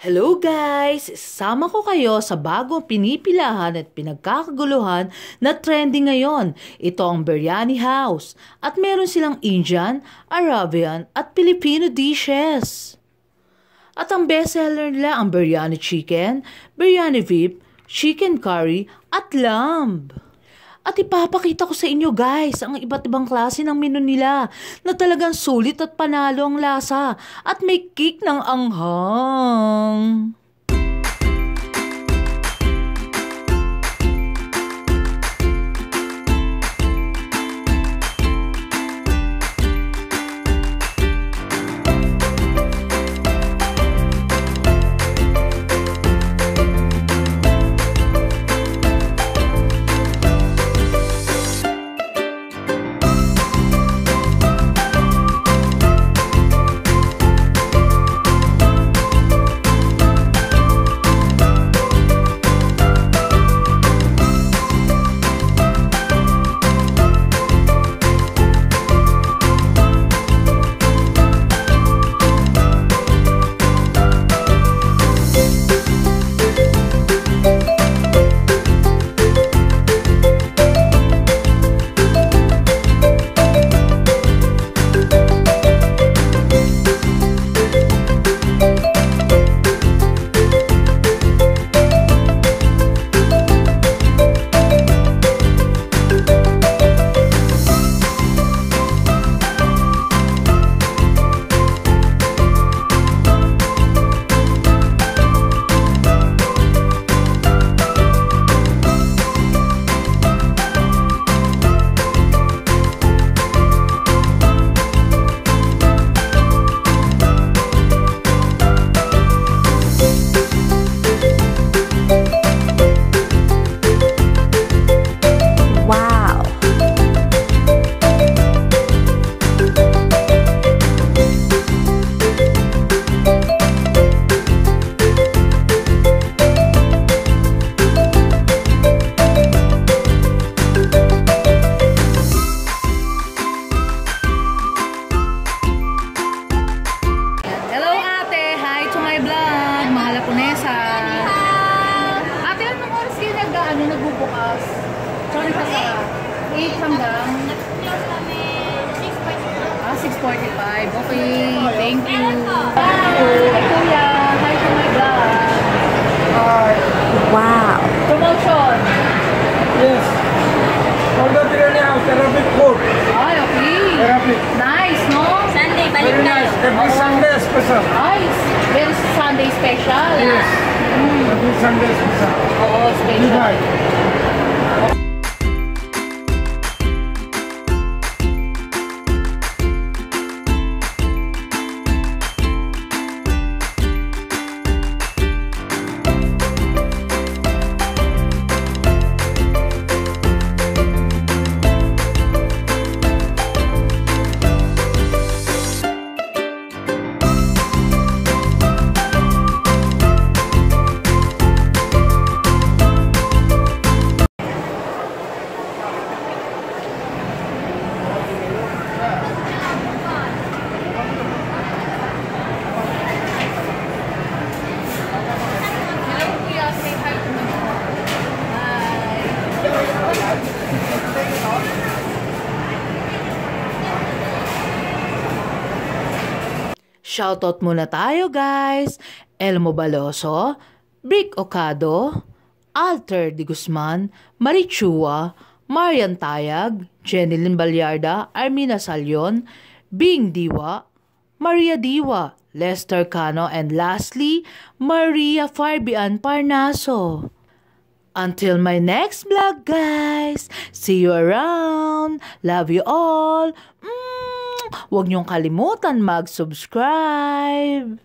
Hello guys! Sama ko kayo sa bagong pinipilahan at pinagkakaguluhan na trending ngayon. Ito ang Biryani House at meron silang Indian, Arabian at Filipino dishes. At ang bestseller nila ang Biryani Chicken, Biryani Beef, Chicken Curry at Lamb. At ipapakita ko sa inyo guys ang iba't ibang klase ng menu nila na talagang sulit at panalo ang lasa at may kick ng anghang. Nagbubukas. Sorry pa sa 8 hanggang 6:45. Okay, thank you. Hi Kuya, hi to my vlog. Wow. Promotion. Yes. For the Biryani House, Arabic food. Ay, okay. Arabic. Nice, no? Sunday, balik Very tayo. nice. Every Sunday special. Nice. Very Sunday special. Yes. Every Sunday special. Oo, special. Goodbye. Shoutout muna tayo guys. Elmo Baloso, Brick Ocado, Alter Di Guzman, Marichua, Marian Tayag, Jenilyn Balyarda, Armina Salyon, Bing Diwa, Maria Diwa, Lester Cano, and lastly, Maria Farbian Parnaso. Until my next vlog guys, see you around. Love you all. Huwag niyong kalimutan mag-subscribe.